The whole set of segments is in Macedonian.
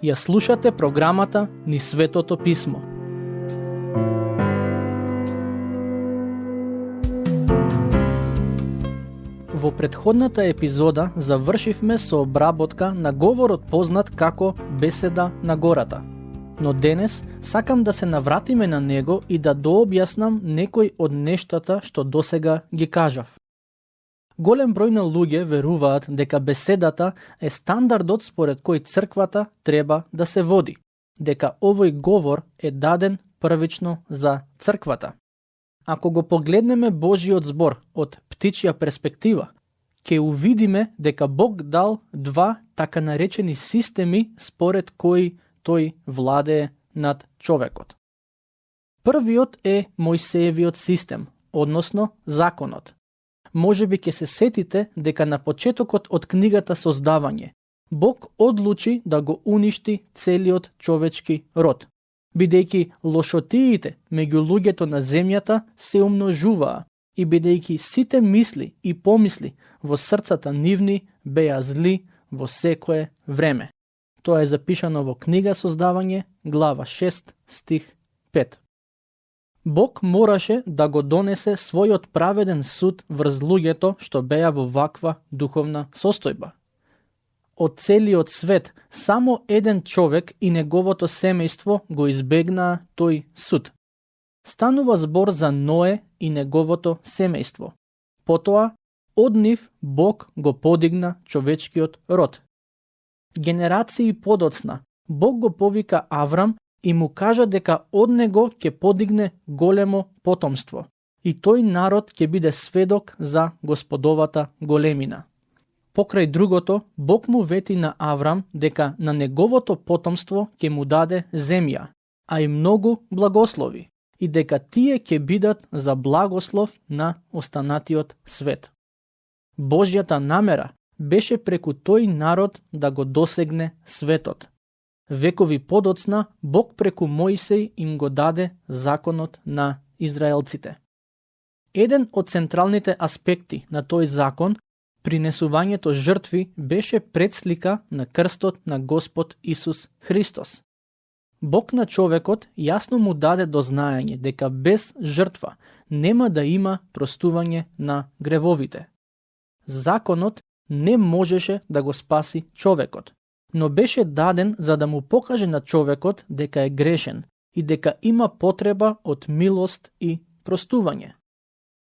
Ја слушате програмата Низ Светото Писмо. Во претходната епизода завршивме со обработка на говорот познат како беседа на гората. Но денес сакам да се навратиме на него и да дообјаснам некои од нештата што досега ги кажав. Голем број на луѓе веруваат дека беседата е стандардот според кој црквата треба да се води, дека овој говор е даден првично за црквата. Ако го погледнеме Божиот збор од птичја перспектива, ќе увидиме дека Бог дал два така наречени системи според кои тој владее над човекот. Првиот е Мојсеевиот систем, односно законот. Можеби ќе се сетите дека на почетокот од книгата Создавање, Бог одлучи да го уништи целиот човечки род, бидејќи лошотиите меѓу луѓето на земјата се умножуваа и бидејќи сите мисли и помисли во срцата нивни беа зли во секое време. Тоа е запишано во книга Создавање, глава 6, стих 5. Бог мораше да го донесе својот праведен суд врз луѓето што беа во ваква духовна состојба. Од целиот свет само еден човек и неговото семејство го избегнаа тој суд. Станува збор за Ное и неговото семејство. Потоа, од нив Бог го подигна човечкиот род. Генерации подоцна, Бог го повика Аврам и му кажа дека од него ќе подигне големо потомство и тој народ ќе биде сведок за Господовата големина. Покрај другото, Бог му вети на Аврам дека на неговото потомство ќе му даде земја, а и многу благослови, и дека тие ќе бидат за благослов на останатиот свет. Божјата намера беше преку тој народ да го досегне светот. Векови подоцна, Бог преку Мојсей им го даде законот на израелците. Еден од централните аспекти на тој закон, принесувањето жртви, беше предслика на крстот на Господ Исус Христос. Бог на човекот јасно му даде до знаење дека без жртва нема да има простување на гревовите. Законот не можеше да го спаси човекот, но беше даден за да му покаже на човекот дека е грешен и дека има потреба од милост и простување.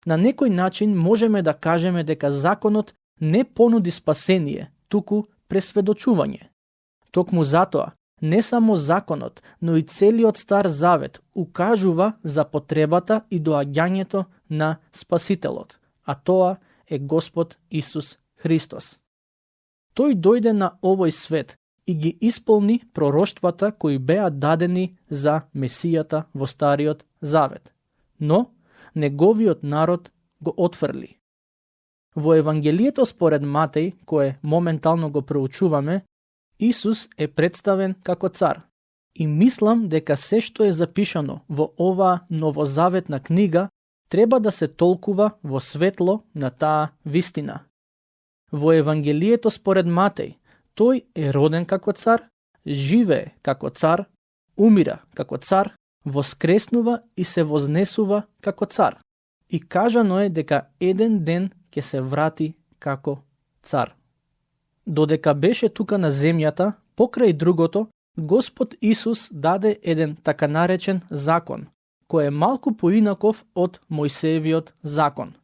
На некој начин можеме да кажеме дека законот не понуди спасение, туку пресведочување. Токму затоа, не само законот, но и целиот Стар Завет укажува за потребата и доаѓањето на Спасителот, а тоа е Господ Исус Христос. Тој дојде на овој свет и ги исполни пророштвата кои беа дадени за Месијата во Стариот Завет, но неговиот народ го отфрли. Во Евангелието според Матеј, кое моментално го проучуваме, Исус е представен како цар. И мислам дека се што е запишано во оваа новозаветна книга треба да се толкува во светло на таа вистина. Во Евангелието според Матеј, тој е роден како цар, живее како цар, умира како цар, воскреснува и се вознесува како цар. И кажано е дека еден ден ќе се врати како цар. Додека беше тука на земјата, покрај другото, Господ Исус даде еден така наречен закон, кој е малку поинаков од Мојсеевиот закон.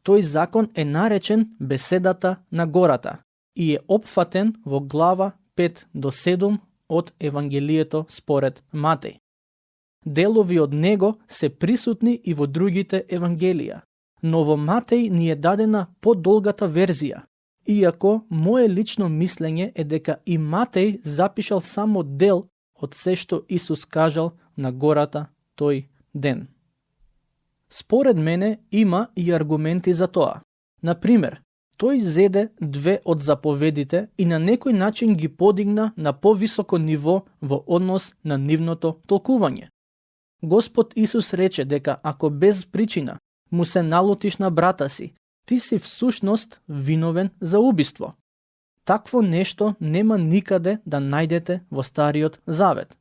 Тој закон е наречен беседата на гората и е опфатен во глава 5 до 7 од Евангелието според Матеј. Делови од него се присутни и во другите евангелија, но во Матеј ни е дадена подолгата верзија, иако мое лично мислење е дека и Матеј запишал само дел од се што Исус кажал на гората тој ден. Според мене има и аргументи за тоа. Например, тој зеде две од заповедите и на некој начин ги подигна на повисоко ниво во однос на нивното толкување. Господ Исус рече дека ако без причина му се налутиш на брата си, ти си всушност виновен за убиство. Такво нешто нема никаде да најдете во Стариот Завет.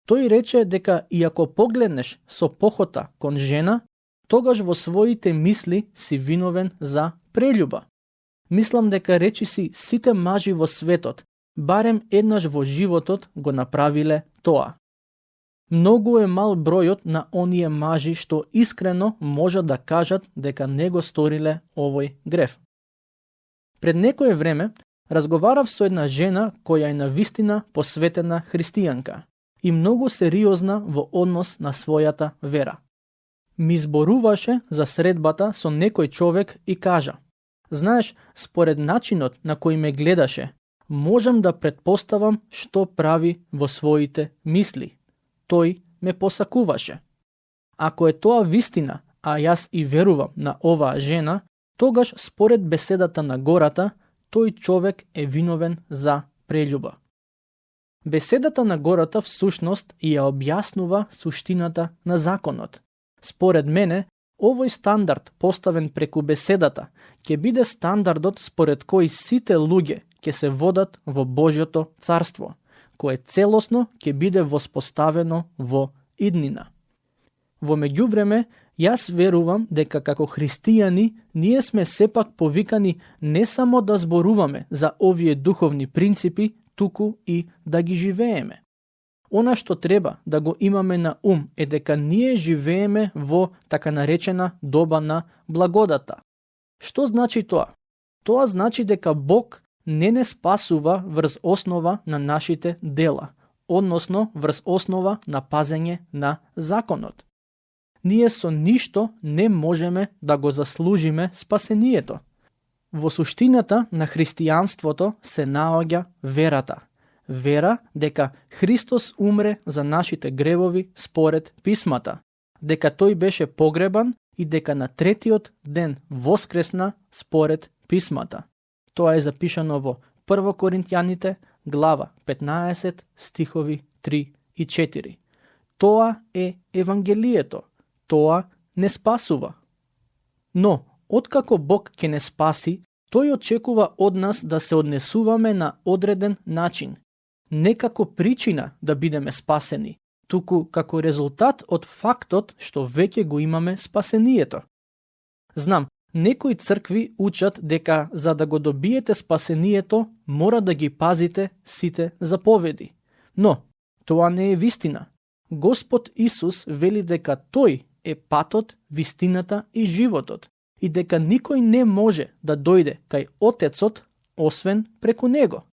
Тој рече дека и ако погледнеш со похота кон жена, тогаш во своите мисли си виновен за прељуба. Мислам дека речиси сите мажи во светот, барем еднаш во животот го направиле тоа. Многу е мал бројот на оние мажи што искрено можат да кажат дека не го сториле овој грев. Пред некое време разговарав со една жена која е навистина посветена христијанка и многу сериозна во однос на својата вера. Ми зборуваше за средбата со некој човек и кажа: знаеш, според начинот на кој ме гледаше, можам да претпоставам што прави во своите мисли. Тој ме посакуваше. Ако е тоа вистина, а јас и верувам на оваа жена, тогаш според беседата на гората, тој човек е виновен за прељуба. Беседата на гората всушност ја објаснува суштината на законот. Според мене, овој стандард поставен преку беседата ќе биде стандардот според кој сите луѓе ќе се водат во Божјото царство, кое целосно ќе биде воспоставено во иднина. Во меѓувреме, јас верувам дека како христијани ние сме сепак повикани не само да зборуваме за овие духовни принципи, туку и да ги живееме. Она што треба да го имаме на ум е дека ние живееме во така наречена доба на благодата. Што значи тоа? Тоа значи дека Бог не спасува врз основа на нашите дела, односно врз основа на пазење на законот. Ние со ништо не можеме да го заслужиме спасението. Во суштината на христијанството се наоѓа верата. Вера дека Христос умре за нашите гревови според писмата, дека тој беше погребан и дека на третиот ден воскресна според писмата. Тоа е запишано во 1 Коринтјаните, глава 15, стихови 3 и 4. Тоа е Евангелието. Тоа не спасува. Но, откако Бог ќе не спаси, тој очекува од нас да се однесуваме на одреден начин. Не како причина да бидеме спасени, туку како резултат од фактот што веќе го имаме спасението. Знам, некои цркви учат дека за да го добиете спасението, мора да ги пазите сите заповеди. Но, тоа не е вистина. Господ Исус вели дека тој е патот, вистината и животот и дека никој не може да дојде кај Отецот, освен преку Него.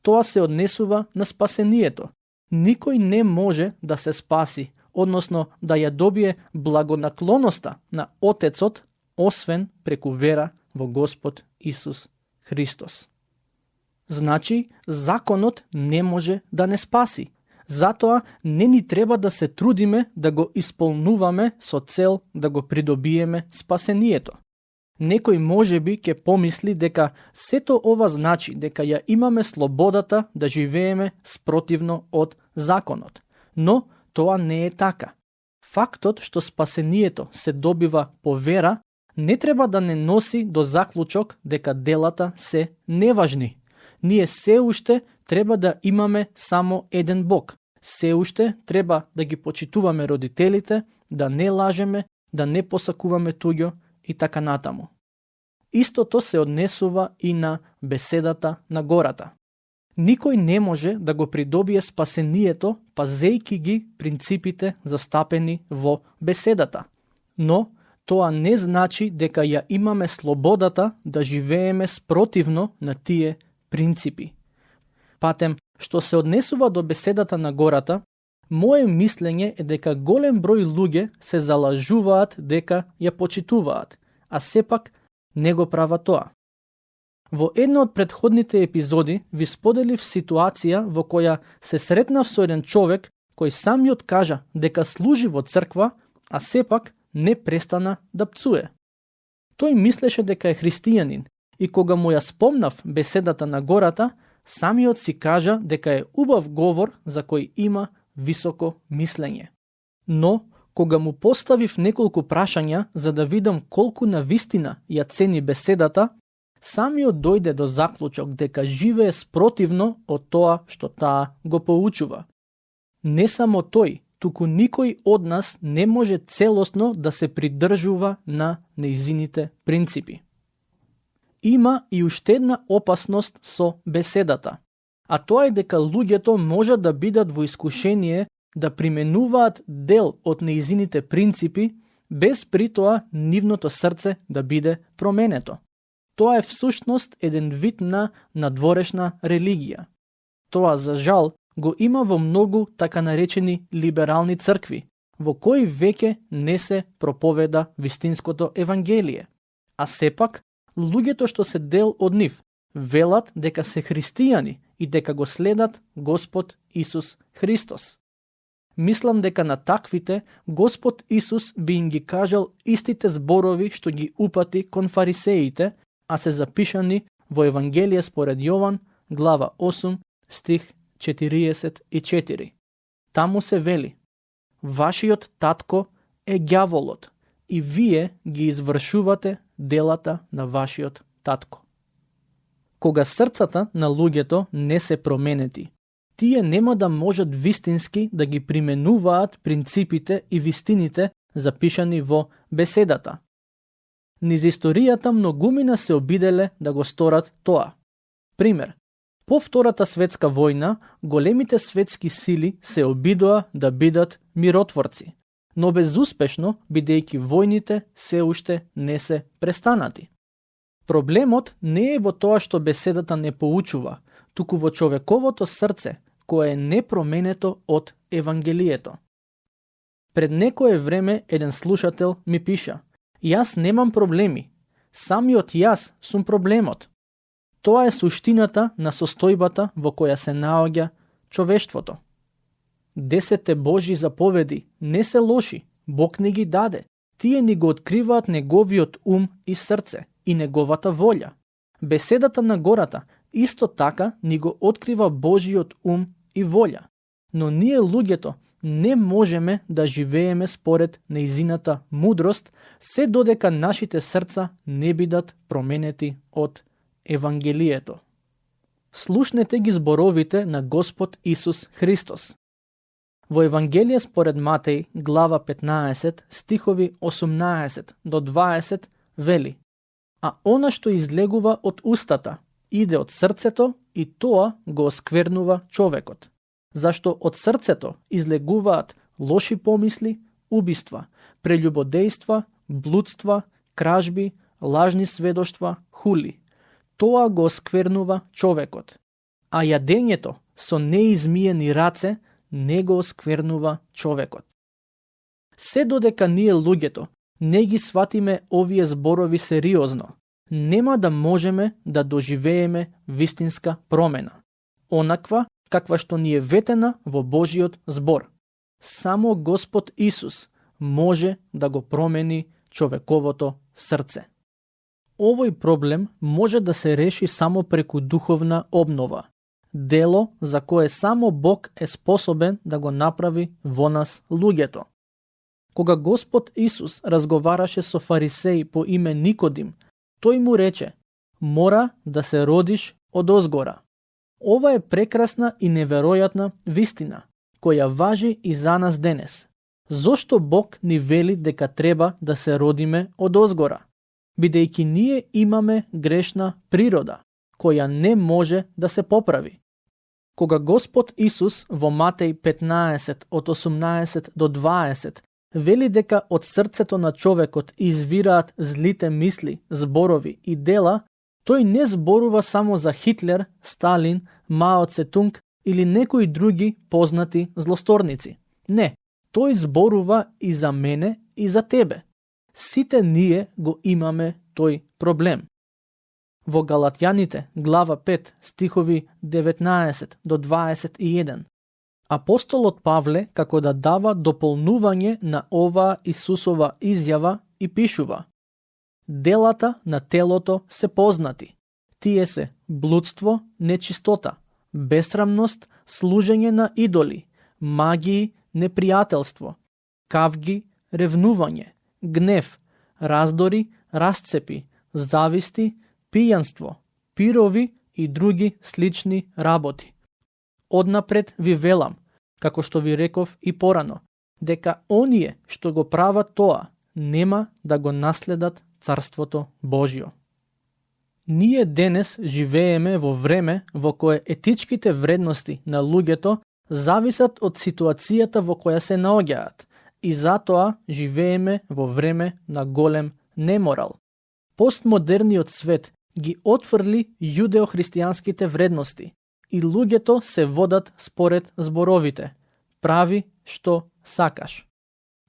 Тоа се однесува на спасението. Никој не може да се спаси, односно да ја добие благонаклоноста на Отецот, освен преку вера во Господ Исус Христос. Значи, законот не може да не спаси. Затоа не ни треба да се трудиме да го исполнуваме со цел да го придобиеме спасението. Некој можеби ќе помисли дека сето ова значи дека ја имаме слободата да живееме спротивно од законот. Но тоа не е така. Фактот што спасението се добива по вера не треба да не носи до заклучок дека делата се неважни. Ние се уште треба да имаме само еден Бог. Се уште треба да ги почитуваме родителите, да не лажеме, да не посакуваме туѓо и така натаму. Истото се однесува и на беседата на гората. Никој не може да го придобие спасението пазејки ги принципите застапени во беседата. Но тоа не значи дека ја имаме слободата да живееме спротивно на тие принципи. Патем, што се однесува до беседата на гората, мое мислење е дека голем број луѓе се залажуваат дека ја почитуваат, а сепак не го прават тоа. Во една од претходните епизоди ви споделив ситуација во која се сретнав со еден човек кој самиот кажа дека служи во црква, а сепак не престана да пцуе. Тој мислеше дека е христијанин и кога му ја спомнав беседата на гората, самиот си кажа дека е убав говор за кој има високо мислење. Но, кога му поставив неколку прашања за да видам колку навистина ја цени беседата, самиот дојде до заклучок дека живее спротивно од тоа што таа го поучува. Не само тој, туку никој од нас не може целосно да се придржува на нејзините принципи. Има и уште една опасност со беседата, а тоа е дека луѓето можат да бидат во искушение да применуваат дел од нејзините принципи, без при тоа нивното срце да биде променето. Тоа е всушност еден вид на надворешна религија. Тоа, за жал, го има во многу така наречени либерални цркви, во кои веќе не се проповеда вистинското евангелие. А сепак, луѓето што се дел од нив, велат дека се христијани и дека го следат Господ Исус Христос. Мислам дека на таквите Господ Исус би им ги кажал истите зборови што ги упати кон фарисеите, а се запишани во Евангелие според Јован, глава 8, стих 44. Таму се вели: вашиот татко е ѓаволот и вие ги извршувате делата на вашиот татко. Кога срцата на луѓето не се променети, тие нема да можат вистински да ги применуваат принципите и вистините запишани во беседата. Низ историјата многумина се обиделе да го сторат тоа. Пример, по Втората светска војна, големите светски сили се обидоа да бидат миротворци, но безуспешно, бидејќи војните се уште не се престанати. Проблемот не е во тоа што беседата не поучува, туку во човековото срце, кое е непроменето од Евангелието. Пред некое време еден слушател ми пиша: јас немам проблеми, самиот јас сум проблемот. Тоа е суштината на состојбата во која се наоѓа човештвото. 10 Божји заповеди не се лоши, Бог ни ги даде. Тие ни го откриваат неговиот ум и срце и неговата волја. Беседата на гората исто така ни го открива Божиот ум и волја. Но ние луѓето не можеме да живееме според нејзината мудрост, се додека нашите срца не бидат променети од Евангелието. Слушнете ги зборовите на Господ Исус Христос. Во Евангелие според Матеј, глава 15, стихови 18 до 20 вели: а она што излегува од устата, иде од срцето и тоа го осквернува човекот. Зашто од срцето излегуваат лоши помисли, убиства, прелюбодејства, блудства, кражби, лажни сведоштва, хули. Тоа го осквернува човекот. А јадењето со неизмиени раце не го осквернува човекот. Се додека ние луѓето не ги сватиме овие зборови сериозно, нема да можеме да доживееме вистинска промена, онаква каква што ни е ветена во Божиот збор. Само Господ Исус може да го промени човековото срце. Овој проблем може да се реши само преку духовна обнова, дело за кое само Бог е способен да го направи во нас луѓето. Кога Господ Исус разговараше со фарисеи по име Никодим, тој му рече: мора да се родиш од озгора. Ова е прекрасна и неверојатна вистина, која важи и за нас денес. Зошто Бог ни вели дека треба да се родиме од озгора? Бидејќи ние имаме грешна природа, која не може да се поправи. Кога Господ Исус во Матеј 15 од 18 до 20 вели дека од срцето на човекот извираат злите мисли, зборови и дела, тој не зборува само за Хитлер, Сталин, Мао Цетунг или некои други познати злосторници. Не, тој зборува и за мене и за тебе. Сите ние го имаме тој проблем. Во Галатјаните, глава 5, стихови 19 до 21, апостолот Павле како да дава дополнување на оваа Исусова изјава и пишува: делата на телото се познати. Тие се блудство, нечистота, бесрамност, служење на идоли, магии, непријателство, кавги, ревнување, гнев, раздори, расцепи, зависти, пијанство, пирови и други слични работи. Однапред ви велам, како што ви реков и порано, дека оние што го прават тоа, нема да го наследат Царството Божјо. Ние денес живееме во време во кое етичките вредности на луѓето зависат од ситуацијата во која се наоѓаат и затоа живееме во време на голем неморал. Постмодерниот свет ги отфрли јудео-христијанските вредности и луѓето се водат според зборовите: прави што сакаш.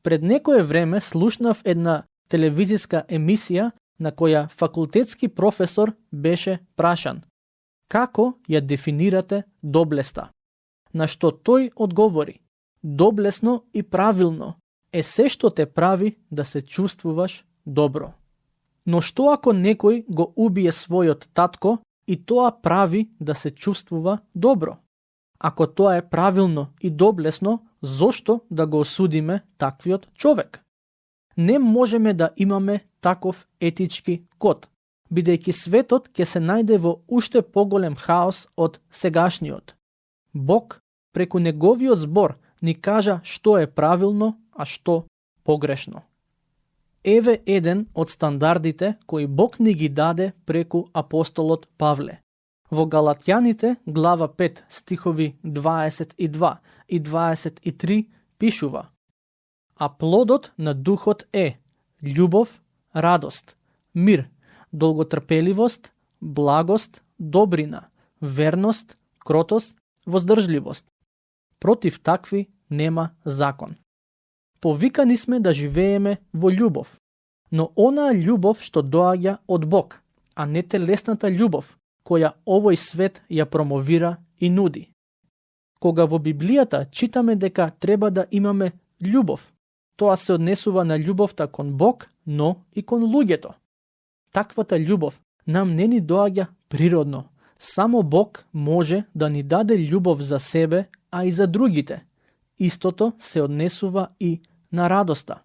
Пред некое време слушнав една телевизиска емисија на која факултетски професор беше прашан: како ја дефинирате доблеста? На што тој одговори: доблесно и правилно е се што те прави да се чувствуваш добро. Но што ако некој го убие својот татко и тоа прави да се чувствува добро? Ако тоа е правилно и доблесно, зошто да го осудиме таквиот човек? Не можеме да имаме таков етички код, бидејќи светот ќе се најде во уште поголем хаос од сегашниот. Бог преку неговиот збор ни кажа што е правилно, а што погрешно. Еве еден од стандардите кои Бог ни ги даде преку апостолот Павле. Во Галатјаните, глава 5, стихови 22 и 23 пишува: а плодот на духот е љубов, радост, мир, долготрпеливост, благост, добрина, верност, кротост, воздржливост. Против такви нема закон. Повикани сме да живееме во љубов, но онаа љубов што доаѓа од Бог, а не телесната љубов, која овој свет ја промовира и нуди. Кога во Библијата читаме дека треба да имаме љубов, тоа се однесува на љубовта кон Бог, но и кон луѓето. Таквата љубов нам не ни доаѓа природно. Само Бог може да ни даде љубов за себе, а и за другите. Истото се однесува и на радоста.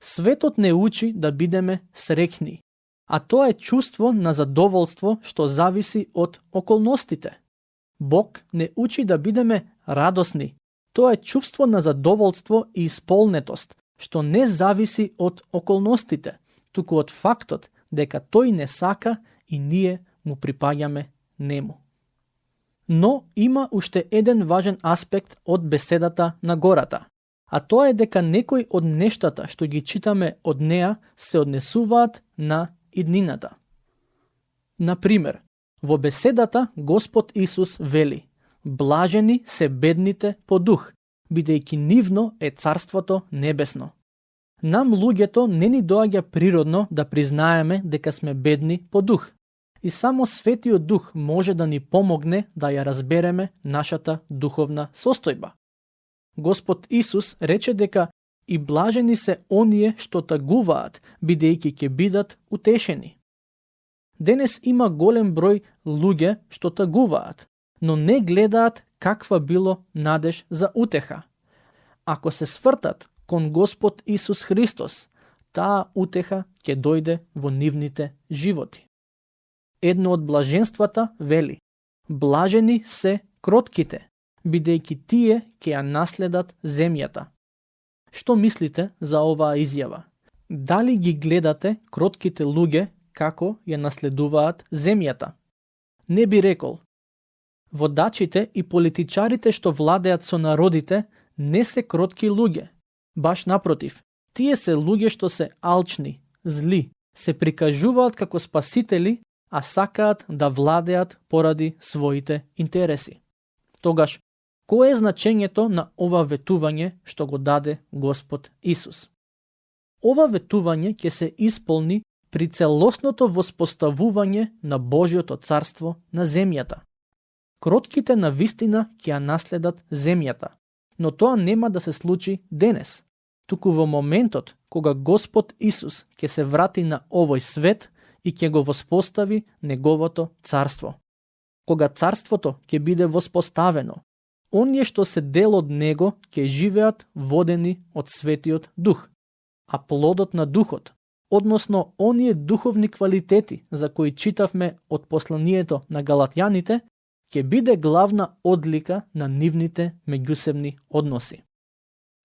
Светот не учи да бидеме среќни, а тоа е чувство на задоволство што зависи од околностите. Бог не учи да бидеме радосни. Тоа е чувство на задоволство и исполнетост, што не зависи од околностите, туку од фактот дека тој не сака и ние му припаѓаме нему. Но има уште еден важен аспект од беседата на гората, а тоа е дека некои од нештата што ги читаме од неа се однесуваат на иднината. Например, во беседата Господ Исус вели: блажени се бедните по дух, бидејќи нивно е Царството небесно. Нам луѓето не ни доаѓа природно да признаеме дека сме бедни по дух. И само Светиот Дух може да ни помогне да ја разбереме нашата духовна состојба. Господ Исус рече дека и блажени се оние што тагуваат, бидејќи ќе бидат утешени. Денес има голем број луѓе што тагуваат, но не гледаат каква било надеж за утеха. Ако се свртат кон Господ Исус Христос, таа утеха ќе дојде во нивните животи. Едно од блаженствата вели: блажени се кротките, бидејќи тие ќе ја наследат земјата. Што мислите за оваа изјава? Дали ги гледате кротките луѓе како ја наследуваат земјата? Не би рекол. Водачите и политичарите што владеат со народите не се кротки луѓе. Баш напротив, тие се луѓе што се алчни, зли, се прикажуваат како спасители, а сакаат да владеат поради своите интереси. Тогаш, кое е значењето на ова ветување што го даде Господ Исус? Ова ветување ќе се исполни при целосното воспоставување на Божјото царство на земјата. Кротките на вистина ќе ја наследат земјата, но тоа нема да се случи денес, туку во моментот кога Господ Исус ќе се врати на овој свет и ќе го воспостави неговото царство. Кога царството ќе биде воспоставено, оние што се дел од него ќе живеат водени од Светиот Дух, а плодот на Духот, односно оние духовни квалитети за кои читавме од посланието на Галатјаните, ќе биде главна одлика на нивните меѓусебни односи.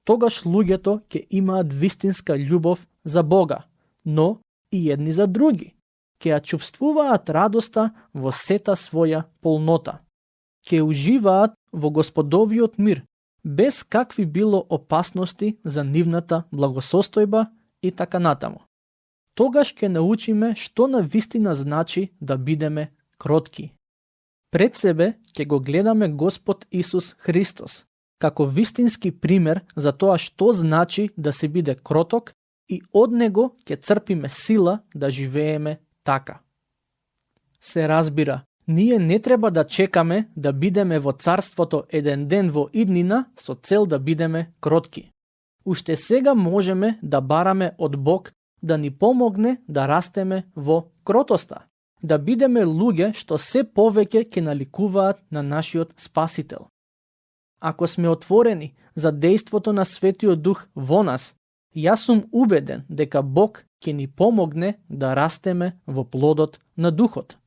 Тогаш луѓето ќе имаат вистинска љубов за Бога, но и едни за други. Ќе ја чувствуваат радоста во сета своја полнота. Ќе уживаат во Господовиот мир, без какви било опасности за нивната благосостојба и така натаму. Тогаш ќе научиме што на вистина значи да бидеме кротки. Пред себе ќе го гледаме Господ Исус Христос, како вистински пример за тоа што значи да се биде кроток и од него ќе црпиме сила да живееме така. Се разбира, ние не треба да чекаме да бидеме во царството еден ден во иднина со цел да бидеме кротки. Уште сега можеме да бараме од Бог да ни помогне да растеме во кротоста, да бидеме луѓе што се повеќе ќе наликуваат на нашиот Спасител. Ако сме отворени за дејството на Светиот Дух во нас, јас сум убеден дека Бог ќе ни помогне да растеме во плодот на Духот.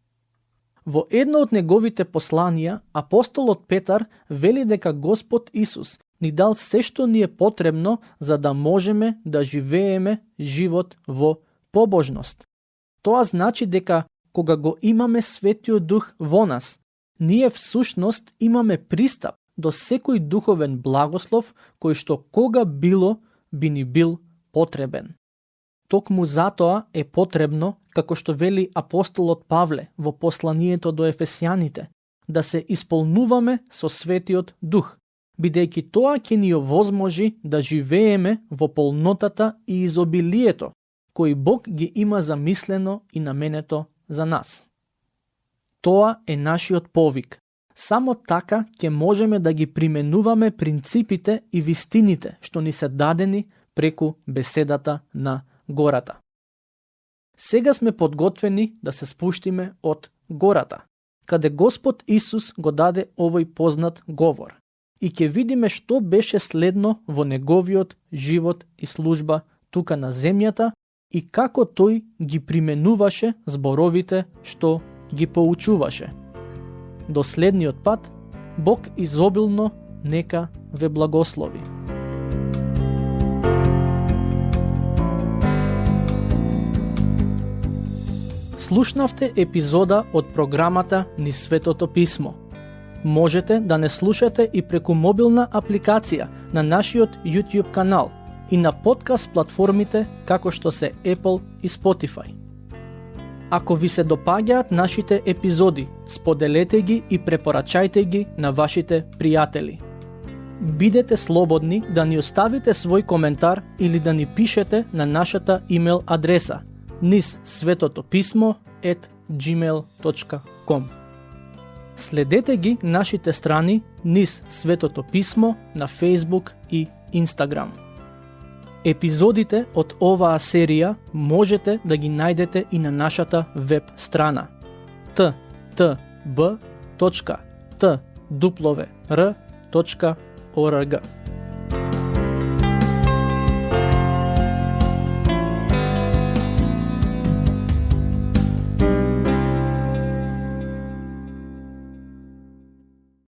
Во едно од неговите посланија, апостолот Петар вели дека Господ Исус ни дал се што ни е потребно за да можеме да живееме живот во побожност. Тоа значи дека кога го имаме Светиот Дух во нас, ние всушност имаме пристап до секој духовен благослов кој што кога било би ни бил потребен. Токму затоа е потребно, како што вели апостолот Павле во посланието до Ефесјаните, да се исполнуваме со Светиот Дух, бидејќи тоа ќе ни овозможи да живееме во полнотата и изобилието, кои Бог ги има замислено и наменето за нас. Тоа е нашиот повик. Само така ќе можеме да ги применуваме принципите и вистините што ни се дадени преку беседата на гората. Сега сме подготвени да се спуштиме од гората, каде Господ Исус го даде овој познат говор и ќе видиме што беше следно во неговиот живот и служба тука на земјата и како тој ги применуваше зборовите што ги поучуваше. До следниот пат, Бог изобилно нека ве благослови. Слушнавте епизода од програмата Низ Светото Писмо. Можете да не слушате и преку мобилна апликација на нашиот YouTube канал и на подкаст платформите како што се Apple и Spotify. Ако ви се допаѓаат нашите епизоди, споделете ги и препорачајте ги на вашите пријатели. Бидете слободни да ни оставите свој коментар или да ни пишете на нашата имейл адреса nizsvetotopисmo@gmail.com. Следете ги нашите страни Низ Светото Писмо на Facebook и Instagram. Епизодите од оваа серија можете да ги најдете и на нашата веб страна ttb.twr.org.